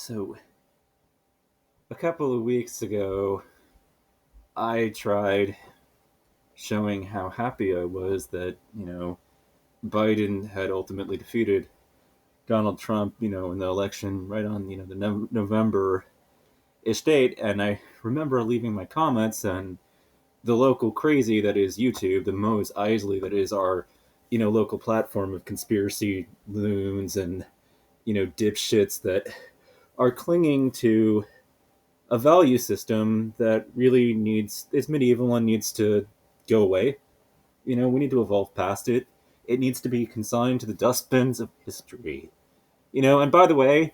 So, a couple of weeks ago, I tried showing how happy I was that, Biden had ultimately defeated Donald Trump, in the election right on, the November ish date. And I remember leaving my comments, and the local crazy that is YouTube, the Mose Eisley that is our, local platform of conspiracy loons and, dipshits that are clinging to a value system that really is medieval and needs to go away. We need to evolve past it. It needs to be consigned to the dustbins of history. And by the way,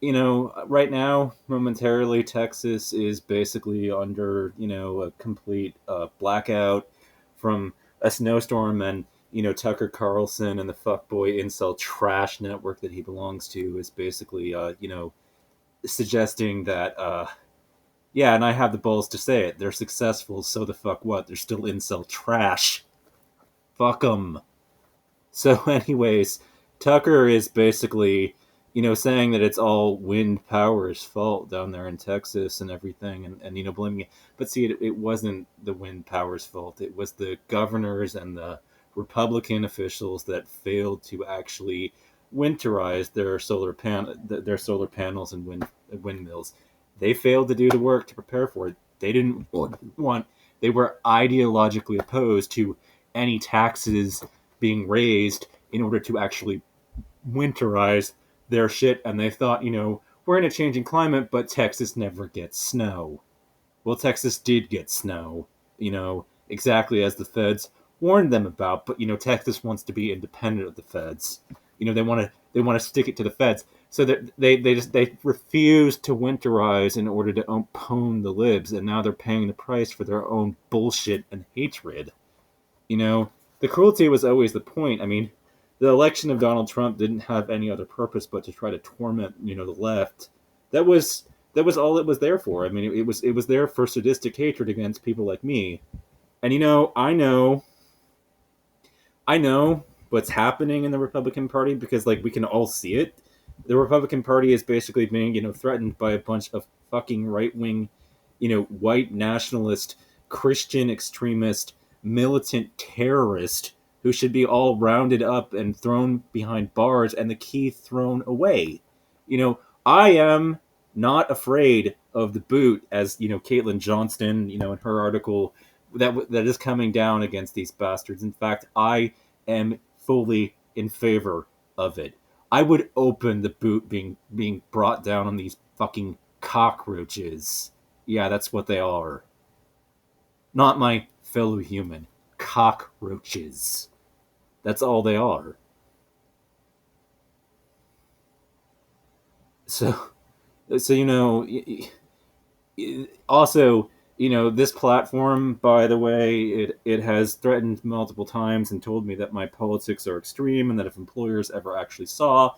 right now, momentarily, Texas is basically under, a complete blackout from a snowstorm, and, Tucker Carlson and the fuckboy incel trash network that he belongs to is basically, suggesting that yeah, and I have the balls to say it. They're successful, so the fuck what? They're still incel trash. Fuck them. So, anyways, Tucker is basically, saying that it's all wind power's fault down there in Texas and everything, and blaming it. But see, it wasn't the wind power's fault. It was the governors and the Republican officials that failed to actually winterize their solar panels and windmills. They failed to do the work to prepare for it. They didn't want. They were ideologically opposed to any taxes being raised in order to actually winterize their shit. And they thought, we're in a changing climate, but Texas never gets snow. Well, Texas did get snow, exactly as the feds warned them about. But Texas wants to be independent of the feds. They want to stick it to the feds. So that they refuse to winterize in order to own the libs, and now they're paying the price for their own bullshit and hatred. You know, the cruelty was always the point. I mean, the election of Donald Trump didn't have any other purpose but to try to torment, the left. That was all it was there for. I mean, it was there for sadistic hatred against people like me. And I know what's happening in the Republican Party because like we can all see it. The Republican Party is basically being, threatened by a bunch of fucking right wing, white nationalist, Christian extremist, militant terrorist who should be all rounded up and thrown behind bars and the key thrown away. I am not afraid of the boot, as Caitlin Johnston, in her article that is coming down against these bastards. In fact, I am fully in favor of it. I would open the boot being brought down on these fucking cockroaches. Yeah, that's what they are. Not my fellow human. Cockroaches. That's all they are. So, so also, this platform, by the way, it has threatened multiple times and told me that my politics are extreme and that if employers ever actually saw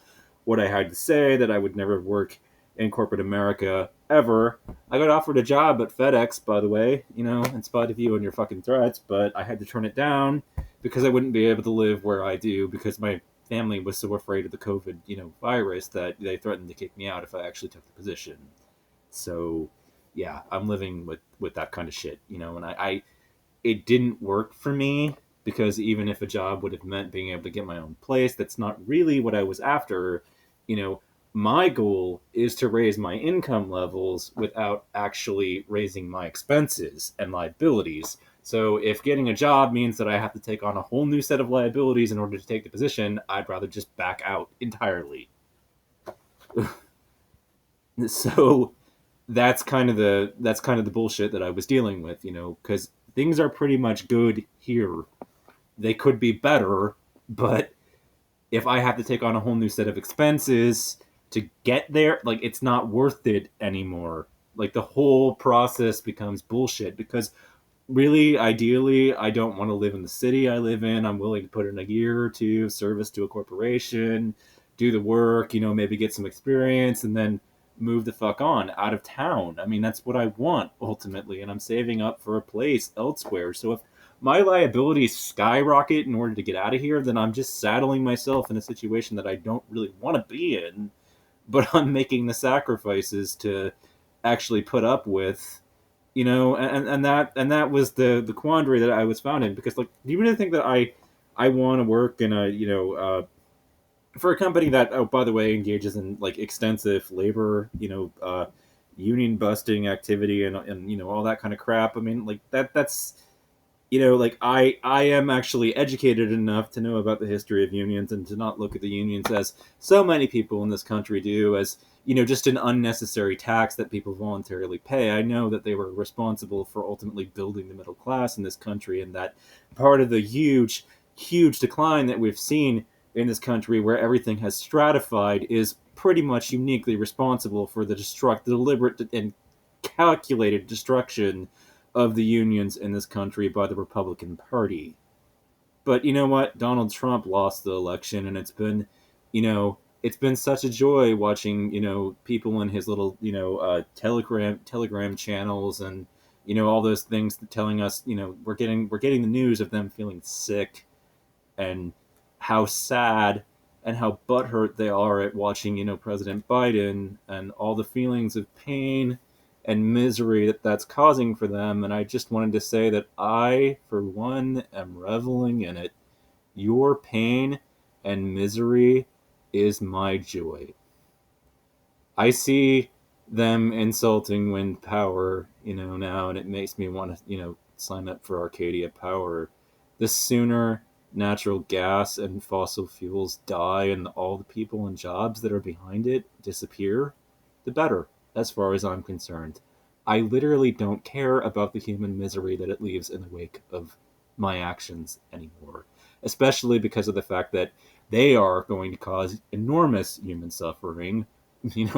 what I had to say, that I would never work in corporate America ever. I got offered a job at FedEx, by the way, in spite of you and your fucking threats, but I had to turn it down because I wouldn't be able to live where I do because my family was so afraid of the COVID, virus that they threatened to kick me out if I actually took the position. So yeah, I'm living with that kind of shit, and I it didn't work for me because even if a job would have meant being able to get my own place, that's not really what I was after. You know, my goal is to raise my income levels without actually raising my expenses and liabilities. So if getting a job means that I have to take on a whole new set of liabilities in order to take the position, I'd rather just back out entirely. So that's kind of the bullshit that I was dealing with, because things are pretty much good here. They could be better, but if I have to take on a whole new set of expenses to get there, like it's not worth it anymore. Like the whole process becomes bullshit because really, ideally, I don't want to live in the city I live in. I'm willing to put in a year or two of service to a corporation, do the work, maybe get some experience, and then move the fuck on out of town. I mean, that's what I want ultimately, and I'm saving up for a place elsewhere. So if my liabilities skyrocket in order to get out of here, then I'm just saddling myself in a situation that I don't really want to be in. but I'm making the sacrifices to actually put up with, and that was the quandary that I was found in. Because, like, do you really think that I want to work in a, for a company that, oh, by the way, engages in like extensive labor, union busting activity, and all that kind of crap? I mean, like, that's, like, I am actually educated enough to know about the history of unions and to not look at the unions as so many people in this country do, as, just an unnecessary tax that people voluntarily pay. I know that they were responsible for ultimately building the middle class in this country, and that part of the huge decline that we've seen in this country, where everything has stratified, is pretty much uniquely responsible for the deliberate and calculated destruction of the unions in this country by the Republican Party. But you know what? Donald Trump lost the election, and it's been such a joy watching, people in his little, telegram channels, and all those things telling us, we're getting the news of them feeling sick, and how sad and how butthurt they are at watching, President Biden, and all the feelings of pain and misery that that's causing for them. And I just wanted to say that I, for one, am reveling in it. Your pain and misery is my joy. I see them insulting wind power, now, and it makes me want to, sign up for Arcadia Power. The sooner natural gas and fossil fuels die and all the people and jobs that are behind it disappear, the better, as far as I'm concerned. I literally don't care about the human misery that it leaves in the wake of my actions anymore, especially because of the fact that they are going to cause enormous human suffering.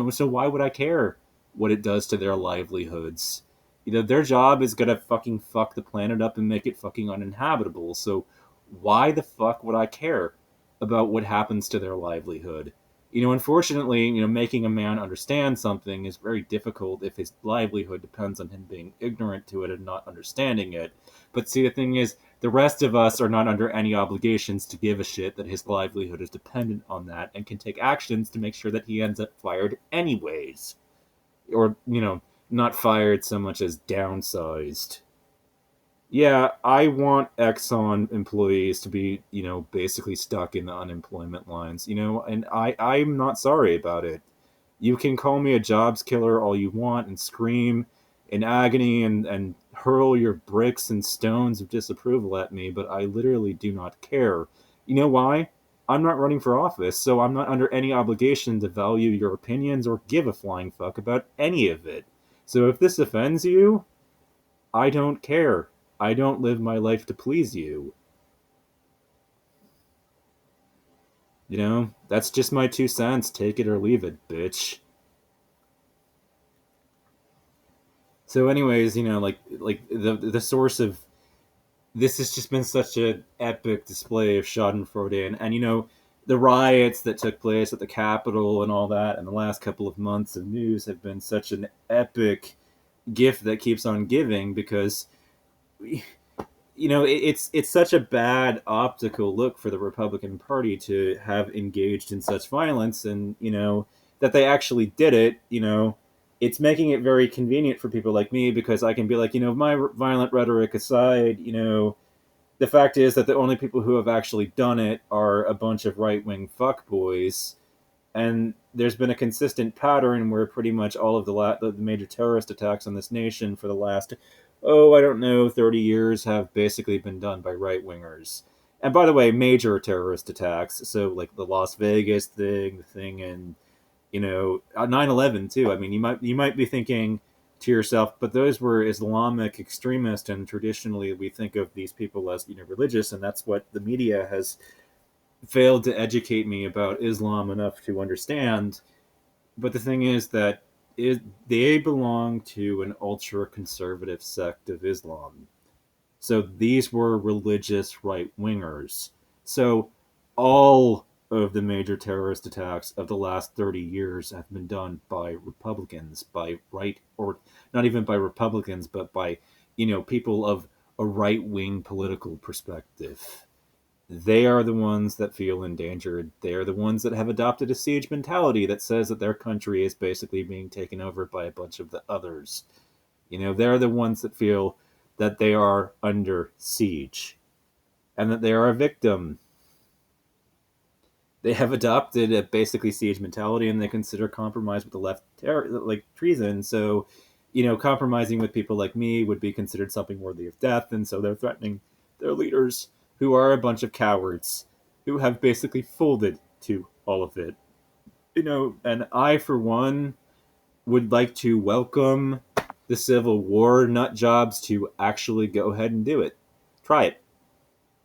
So why would I care what it does to their livelihoods? Their job is gonna fucking fuck the planet up and make it fucking uninhabitable. So why the fuck would I care about what happens to their livelihood? Unfortunately, making a man understand something is very difficult if his livelihood depends on him being ignorant to it and not understanding it. But see, the thing is, the rest of us are not under any obligations to give a shit that his livelihood is dependent on that, and can take actions to make sure that he ends up fired anyways. Or, not fired so much as downsized. Yeah, I want Exxon employees to be, basically stuck in the unemployment lines, and I'm not sorry about it. You can call me a jobs killer all you want and scream in agony, and hurl your bricks and stones of disapproval at me, but I literally do not care. You know why? I'm not running for office, so I'm not under any obligation to value your opinions or give a flying fuck about any of it. So if this offends you, I don't care. I don't live my life to please you. That's just my 2 cents. Take it or leave it, bitch. So, anyways, like the source of this has just been such an epic display of Schadenfreude, and the riots that took place at the Capitol and all that, and the last couple of months of news have been such an epic gift that keeps on giving, because it's such a bad optical look for the Republican Party to have engaged in such violence, and that they actually did it. It's making it very convenient for people like me, because I can be like, my violent rhetoric aside, the fact is that the only people who have actually done it are a bunch of right wing fuckboys. And there's been a consistent pattern where pretty much all of the major terrorist attacks on this nation for the last, I don't know, 30 years have basically been done by right wingers. And by the way, major terrorist attacks, so like the Las Vegas thing, the thing in 9/11 too. I mean, you might be thinking to yourself, but those were Islamic extremists, and traditionally we think of these people as religious, and that's what the media has failed to educate me about Islam enough to understand. But the thing is that they belong to an ultra conservative sect of Islam. So these were religious right wingers. So all of the major terrorist attacks of the last 30 years have been done by Republicans, by right, or not even by Republicans, but by, people of a right wing political perspective. They are the ones that feel endangered. They are the ones that have adopted a siege mentality that says that their country is basically being taken over by a bunch of the others. They're the ones that feel that they are under siege and that they are a victim. They have adopted a basically siege mentality, and they consider compromise with the left like treason. So, compromising with people like me would be considered something worthy of death, and so they're threatening their leaders, who are a bunch of cowards, who have basically folded to all of it. And I, for one, would like to welcome the Civil War nut jobs to actually go ahead and do it. Try it.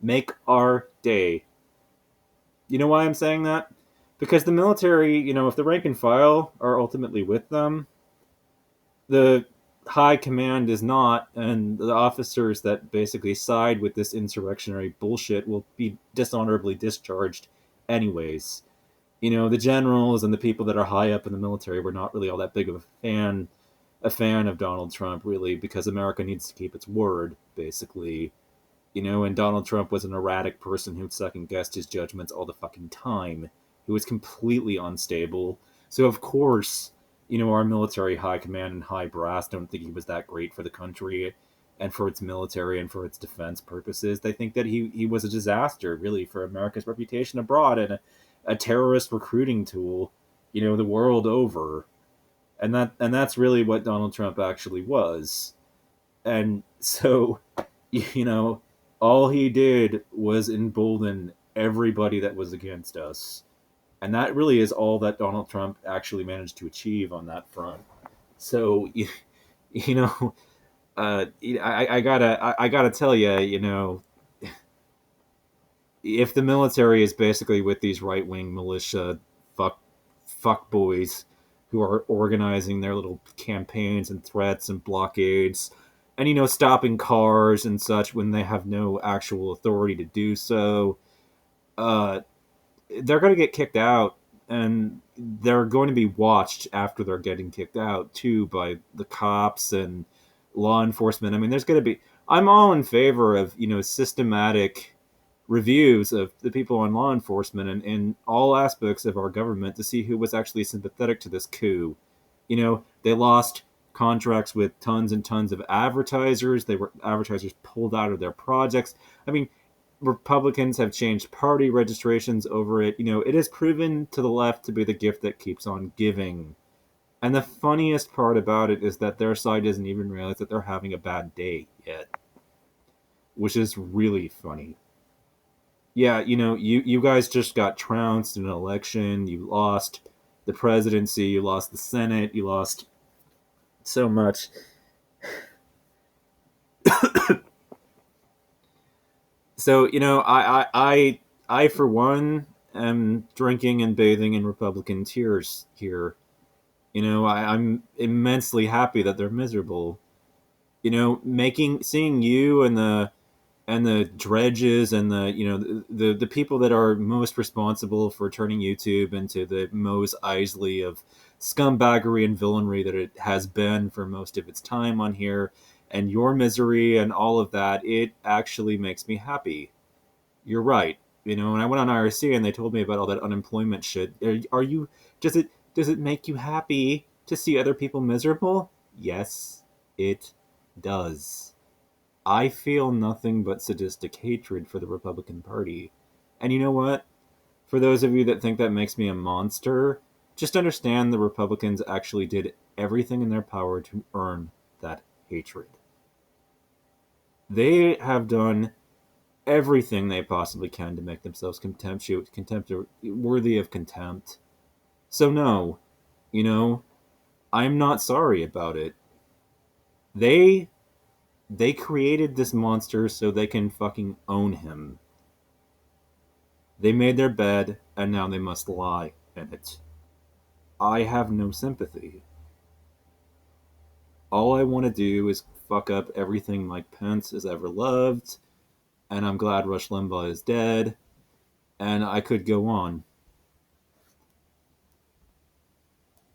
Make our day. You know why I'm saying that? Because the military, if the rank and file are ultimately with them, the high command is not, and the officers that basically side with this insurrectionary bullshit will be dishonorably discharged anyways. The generals and the people that are high up in the military were not really all that big of a fan of Donald Trump, really, because America needs to keep its word, basically. And Donald Trump was an erratic person who'd second guessed his judgments all the fucking time. He was completely unstable. So, of course, our military high command and high brass don't think he was that great for the country and for its military and for its defense purposes. They think that he was a disaster, really, for America's reputation abroad and a terrorist recruiting tool, the world over. And that's really what Donald Trump actually was. And so, you know, all he did was embolden everybody that was against us. And that really is all that Donald Trump actually managed to achieve on that front. So, you know, I gotta tell you, if the military is basically with these right wing militia fuck boys who are organizing their little campaigns and threats and blockades, and stopping cars and such when they have no actual authority to do so, uh, they're going to get kicked out, and they're going to be watched after they're getting kicked out too by the cops and law enforcement. I mean, there's going to be. I'm all in favor of systematic reviews of the people on law enforcement and in all aspects of our government to see who was actually sympathetic to this coup. They lost contracts with tons and tons of advertisers. Advertisers pulled out of their projects. I mean, Republicans have changed party registrations over it. It has proven to the left to be the gift that keeps on giving. And the funniest part about it is that their side doesn't even realize that they're having a bad day yet, which is really funny. Yeah, you guys just got trounced in an election. You lost the presidency. You lost the Senate. You lost so much. So I for one am drinking and bathing in Republican tears here. I'm immensely happy that they're miserable. Seeing you and the dredges and the people that are most responsible for turning YouTube into the Mose Eisley of scumbaggery and villainry that it has been for most of its time on here, and your misery and all of that, it actually makes me happy. You're right. When I went on IRC and they told me about all that unemployment shit, are you? Does it make you happy to see other people miserable? Yes, it does. I feel nothing but sadistic hatred for the Republican Party. And you know what? For those of you that think that makes me a monster, just understand the Republicans actually did everything in their power to earn that hatred. They have done everything they possibly can to make themselves worthy of contempt. So no, I'm not sorry about it. They created this monster so they can fucking own him. They made their bed, and now they must lie in it. I have no sympathy. All I want to do is fuck up everything Mike Pence has ever loved, and I'm glad Rush Limbaugh is dead, and I could go on.